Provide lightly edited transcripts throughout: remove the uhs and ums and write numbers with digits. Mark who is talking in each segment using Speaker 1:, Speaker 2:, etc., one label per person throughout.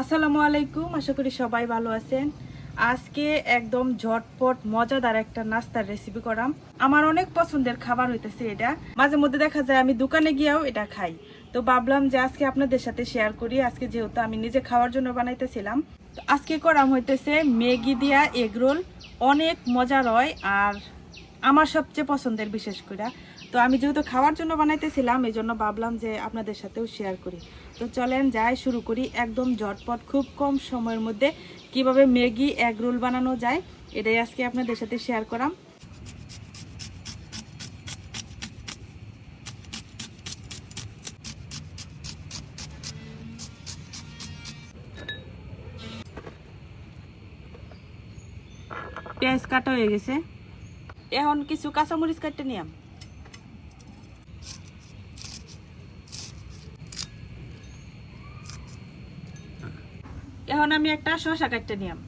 Speaker 1: আসসালামু আলাইকুম, আশা করি সবাই ভালো আছেন। আজকে একদম ঝটপট মজাদার একটা নাস্তার রেসিপি করাম। আমার অনেক পছন্দের খাবার হইতেছে এটা। মাঝে মধ্যে দেখা যায় আমি দোকানে গিয়েও এটা খাই। তো ভাবলাম যে আজকে আপনাদের সাথে শেয়ার করি। আজকে যেহেতু আমি নিজে খাওয়ার জন্য বানাইতেছিলাম, তো আজকে করাম হইতেছে ম্যাগি দিয়া এগ রোল। অনেক মজার হয় আর আমার সবচেয়ে পছন্দের, বিশেষ করে। তো আমি যেহেতু খাওয়ার জন্য বানাইতেছিলাম, এই জন্য ভাবলাম যে আপনাদের সাথেও শেয়ার করি। তো চলেন যাই শুরু করি। একদম ঝটপট খুব কম সময়ের মধ্যে কিভাবে ম্যাগি এগ রোল বানানো যায়, এটাই আজকে আপনাদের সাথে শেয়ার করাম। পেঁয়াজ কাটা হয়ে গেছে, এখন কিছু কাঁচামরিচ কাটতে নিলাম। এখন আমি একটা শসা কাটতে নিলাম।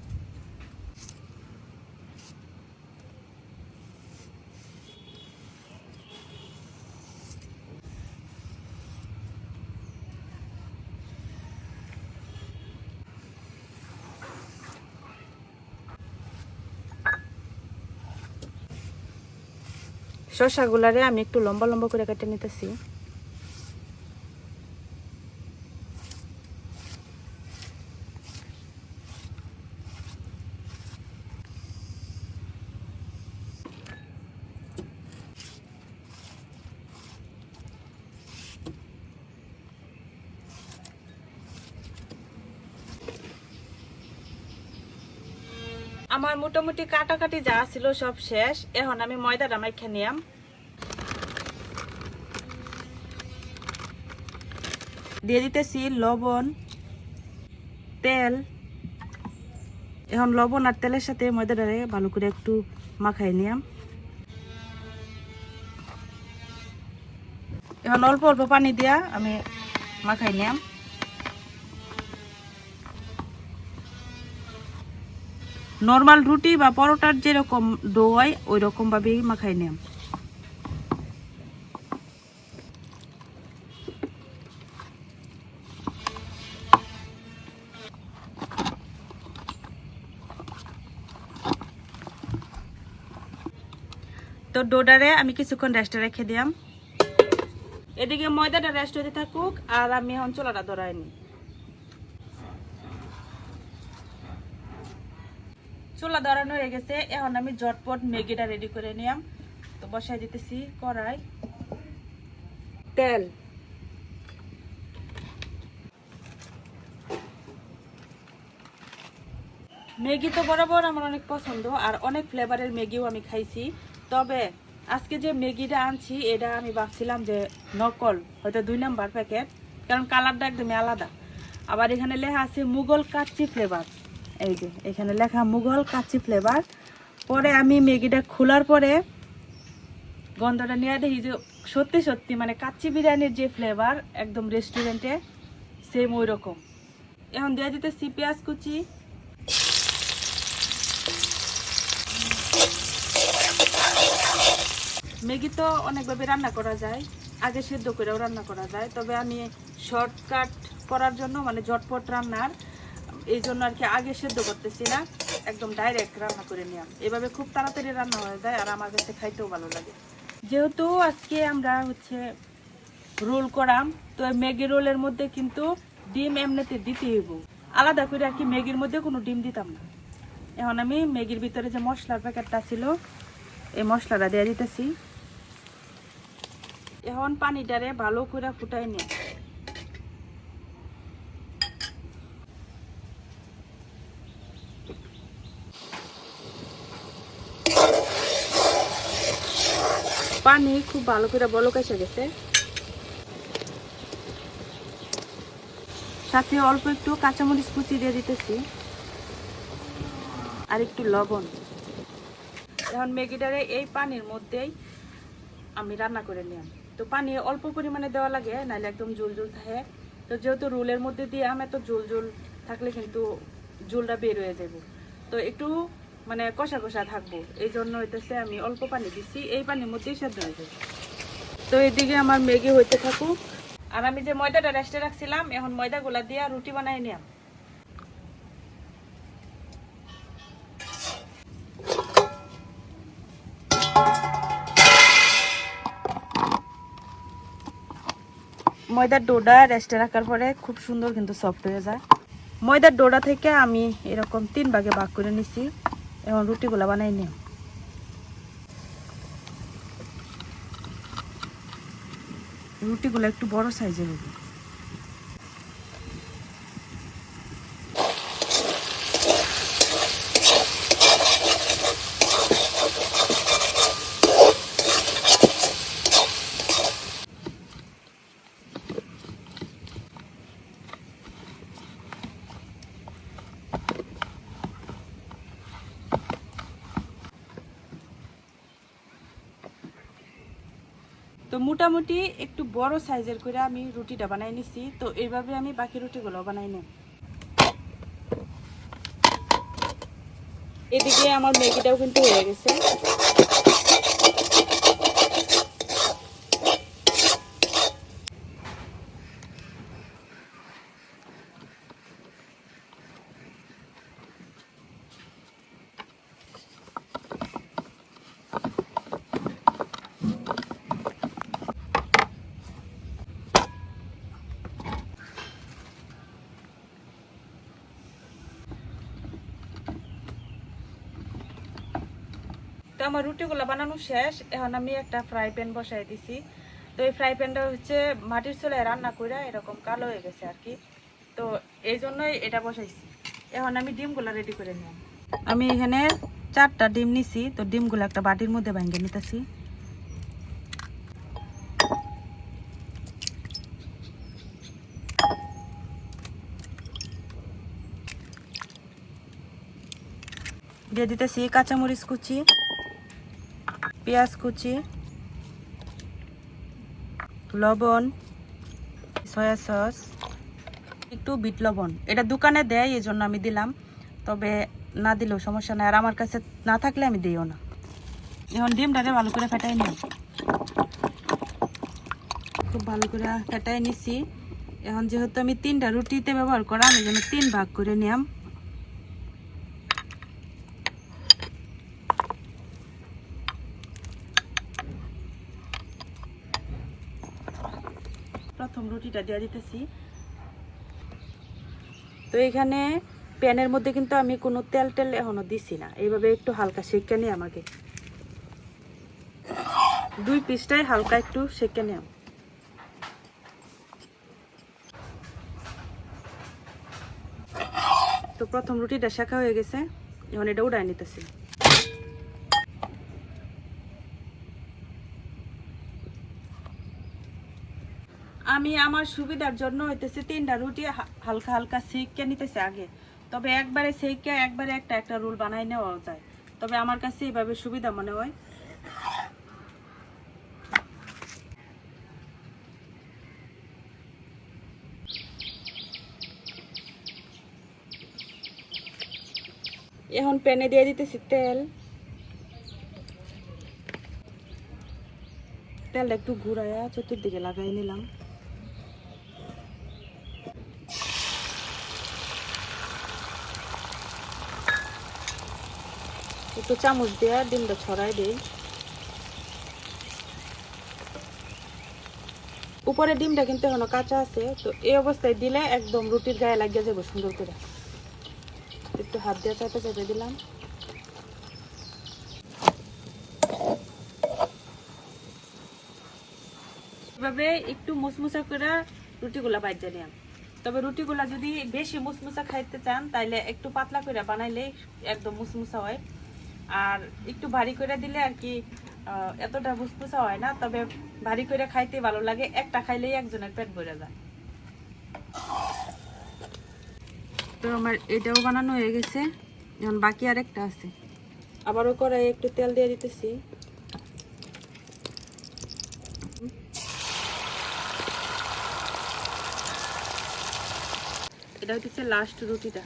Speaker 1: শসাগুলারে আমি একটু লম্বা লম্বা করে কেটে নিতেছি। আমার মোটামুটি কাটাকাটি যা ছিল সব শেষ। এখন আমি ময়দাটা মাইখা নিলাম। দিয়ে দিতেছি লবণ, তেল। এখন লবণ আর তেলের সাথে ময়দাটারে ভালো করে একটু মাখাই নিলাম। এখন অল্প অল্প পানি দিয়া আমি মাখাই নিলাম। নর্মাল রুটি বা পরোটার যেরকম ডো হয় ওই রকম ভাবেই মাখাই নিলাম। তো ডোডারে আমি কিছুক্ষণ রেস্টে রেখে দিলাম। এদিকে ময়দাটা রেস্ট হতে থাকুক আর আমি এখন চুলাটা ধরাই নিই। চুলা ধরানো হয়ে গেছে, এখন আমি ঝটপট ম্যাগিটা রেডি করে নিলাম। তো বসাই দিতেছি কড়াই, তেল। ম্যাগি তো বরাবর আমার অনেক পছন্দ আর অনেক ফ্লেভারের ম্যাগিও আমি খাইছি। তবে আজকে যে ম্যাগিটা আনছি এটা আমি ভাবছিলাম যে নকল, হয়তো 2 নাম্বার প্যাকেট, কারণ কালারটা একদমই আলাদা। আবার এখানে লেখা আছে মুঘল কাচ্চি ফ্লেভার। এই যে এখানে লেখা মুঘল কাচ্চি ফ্লেভার। পরে আমি ম্যাগিটা খোলার পরে গন্ধটা নিয়ে দেখি যে সত্যি সত্যি মানে কাচ্চি বিরিয়ানির যে ফ্লেভার একদম রেস্টুরেন্টে সেম ওই রকম। এখন দিয়ে দিতেছি পেঁয়াজ কুচি। ম্যাগি তো অনেকভাবে রান্না করা যায়, আগে সেদ্ধ করেও রান্না করা যায়। তবে আমি শর্টকাট করার জন্য, মানে ঝটপট রান্নার, এই জন্য আর কি আগে সেদ্ধ করতেছি না, একদম ডাইরেক্ট রান্না করে নিলাম। এভাবে খুব তাড়াতাড়ি রান্না হয়ে যায় আর আমার কাছে খাইতেও ভালো লাগে। যেহেতু আজকে আমরা রোল করাম, তো ম্যাগি রোলের মধ্যে কিন্তু ডিম এমনিতে দিতে হইব, আলাদা করে আর কি ম্যাগির মধ্যে কোনো ডিম দিতাম না। এখন আমি ম্যাগির ভিতরে যে মশলার প্যাকেটটা ছিল এই মশলাটা দিয়ে দিতেছি। এখন পানিটারে ভালো করে ফুটাই নিয়ে পানি খুব ভালো করে বলক এসে গেছে। সাথে অল্প একটু কাঁচামরিচ কুচি দিয়ে দিতেছি আর একটু লবণ। এখন ম্যাগিটারে এই পানির মধ্যেই আমি রান্না করে নিলাম। তো পানি অল্প পরিমাণে দেওয়া লাগে, নাহলে একদম ঝোল ঝোল থাকে। তো যেহেতু রোলের মধ্যে দিয়ে আমি এত ঝোল ঝোল থাকলে কিন্তু ঝোলটা বের হয়ে যাব। তো একটু মানে কষা কষা থাকবো, এই জন্য হইতেছে আমি অল্প পানি দিচ্ছি, এই পানির মধ্যেই সেদ্ধ হয়ে যাবে। তো এদিকে আমার ম্যাগি হইতে থাকুক আর আমি যে ময়দাটা রেস্টে রাখছিলাম এখন ময়দাগুলা দিয়ে রুটি বানাই নিলাম। ময়দার ডোটা রেস্টে রাখার পরে খুব সুন্দর কিন্তু সফট হয়ে যায়। ময়দার ডোটা থেকে আমি এরকম 3 ভাগে ভাগ করে নিছি। এখন রুটিগুলো বানাই নিই। রুটিগুলো একটু বড় সাইজের হবে। তো মোটামুটি একটু বড় সাইজের করে আমি রুটিটা বানাই নিছি। তো এইভাবে আমি বাকি রুটিগুলো বানাই নেব। এদিকে আমার ম্যাগিটাও কিন্তু হয়ে গেছে। তো আমার রুটিগুলো বানানো শেষ। এখন আমি একটা ফ্রাই প্যান বসাই দিছি। তো এই ফ্রাই প্যানটা হচ্ছে মাটির চুলায় রান্না করে এরকম কালো হয়ে গেছে আর কি। তো এই জন্যই এটা বসাইছি। এখন আমি ডিমগুলো রেডি করে নিলাম। আমি এখানে 4টা ডিম নিছি। তো ডিমগুলো একটা বাটির মধ্যে ভাঙিয়ে নিতেছি। দিয়ে দিতেছি কাঁচামরিচ কুচি, পেঁয়াজ কুচি, লবণ, সয়া সস, একটু বিট লবণ। এটা দোকানে দেয়, এই জন্য আমি দিলাম। তবে না দিলেও সমস্যা নাই, আর আমার কাছে না থাকলে আমি দিও না। এখন ডিমটাকে ভালো করে ফেটাই নিই। খুব ভালো করে ফেটাই নিছি। এখন যেহেতু আমি 3টা রুটিতে ব্যবহার করাম, এই জন্য 3 ভাগ করে নিলাম। প্রথম রুটিটা দিয়ে দিতেছি। তো এখানে প্যানের মধ্যে কিন্তু আমি কোনো তেল টেল এখনো দিছি না। এইভাবে একটু হালকা সেঁকে নিই। আমাকে 2 পিসটাই হালকা একটু সেঁকে নিই। তো প্রথম রুটিটা শেখা হয়ে গেছে। এখন এটা উড়াই নিতেছি। আমি আমার সুবিধার জন্য হইতেছে 3টা রুটি হালকা হালকা সেঁকে নিতেছে আগে। তবে একবারে সেঁকে একবারে একটা একটা রোল বানাই নেওয়া যায়। তবে আমার কাছে এইভাবে সুবিধা মনে হয়। এখন প্যানে দিয়ে দিতেছি তেল। তেলটা একটু ঘুরাইয়া চতুর্দিকে লাগাই নিলাম। একটু চামচ দিয়ে ডিমটা ছড়াই দিই। উপরে ডিমটা কিন্তু এখনো কাঁচা আছে। তো এই অবস্থায় দিলে একদম রুটির গায়ে লাগিয়ে যাবো সুন্দর করে। একটু হাত দিয়ে চাপে চাপে দিলাম। এভাবে একটু মুসমুসা করে রুটিগুলা বাইজা নিলাম। তবে রুটিগুলা যদি বেশি মুসমুসা খাইতে চান তাহলে একটু পাতলা করে বানাইলে একদম মুসমুসা হয়। আর একটু ভারী করে দিলে আর কি এতটা মুসমুসা হয় না। তবে ভারী করে খাইতে ভালো লাগে। একটা খাইলেই একজনের পেট ভরে যায়। তো আমার এটাও বানানো হয়ে গেছে। এখন বাকি আরেকটা আছে। আবারও কড়াই একটু তেল দিয়ে দিতেছি। এটা হচ্ছে লাস্ট রুটিটা।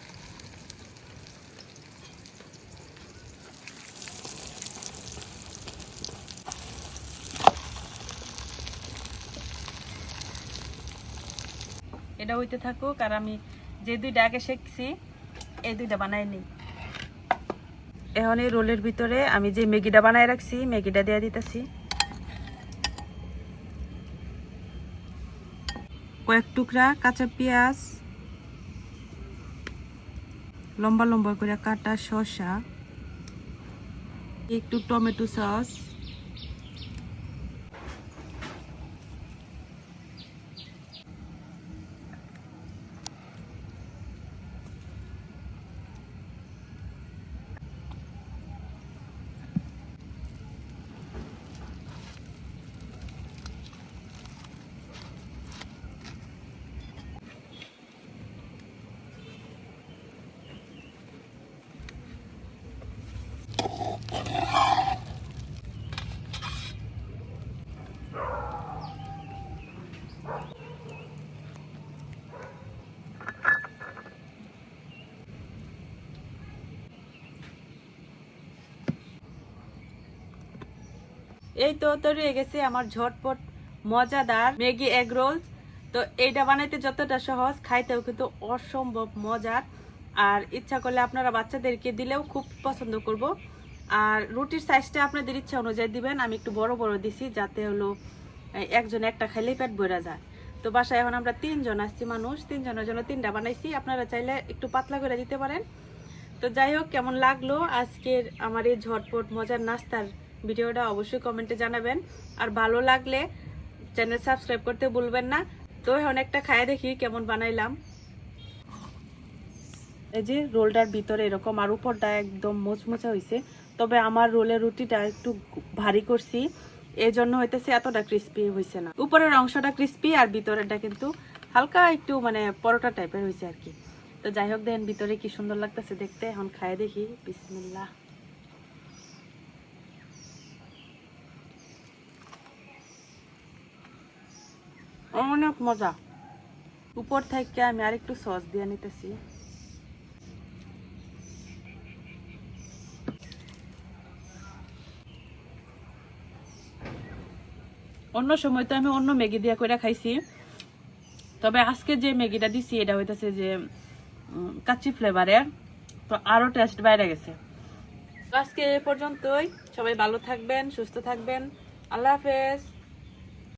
Speaker 1: এটা হইতে থাকুক। আর আমি যে 2টা আগে শেখছি এই 2টা বানাই নিই। এখন এই রোলের ভিতরে আমি যে ম্যাগিটা বানাই রাখছি ম্যাগিটা দিয়ে দিতেছি। কয়েক টুকরা কাঁচা পেঁয়াজ, লম্বা লম্বা করে কাটা শসা, একটু টমেটো সস, এই তো তৈরি হয়ে গেছে আমার ঝটপট মজাদার ম্যাগি এগ রোল। তো এইটা বানাইতে যতটা সহজ, খাইতেও কিন্তু অসম্ভব মজার। আর ইচ্ছা করলে আপনারা বাচ্চাদেরকে দিলেও খুব পছন্দ করব। আর রুটির সাইজটা আপনাদের ইচ্ছা অনুযায়ী দিবেন। আমি একটু বড় বড় দিছি, যাতে হলো একজন একটা খাইলেই পেট ভরে যায়। তো বাসায় এখন আমরা 3 জন আসছি মানুষ, 3 জনের জন্য 3টা বানাইছি। আপনারা চাইলে একটু পাতলা করে দিতে পারেন। তো যাই হোক, কেমন লাগলো আজকের আমার এই ঝটপট মজার নাস্তার ভিডিওটা অবশ্যই কমেন্টে জানাবেন। আর ভালো লাগলে চ্যানেল সাবস্ক্রাইব করতে ভুলবেন না। তো এখন একটা খায় দেখি কেমন বানাইলাম। এই যে রোলটার ভিতরে এরকম, আর উপরটা একদম মোচমোচা হয়েছে। তবে আমার রোলের রুটিটা একটু ভারী করছি, এই জন্য হইতেছে এতটা ক্রিস্পি হয়েছে না। উপরের অংশটা ক্রিস্পি আর ভিতরেরটা কিন্তু হালকা একটু মানে পরোটা টাইপের হয়েছে আর কি। তো যাই হোক, দেখেন ভিতরে কি সুন্দর লাগতেছে দেখতে। এখন খায় দেখি, বিসমিল্লাহ। অনেক মজা। উপর থেকে আমি আরেকটু সস দিয়ে নিতেছি। অন্য সময় তো আমি অন্য ম্যাগি দিয়ে করে খাইছি, তবে আজকে যে ম্যাগিটা দিছি এটা হইতেছে যে কাচ্চি ফ্লেভারের, তো আরো টেস্ট বাইরে গেছে। আজকে এ পর্যন্তই। সবাই ভালো থাকবেন, সুস্থ থাকবেন। আল্লাহ হাফেজ।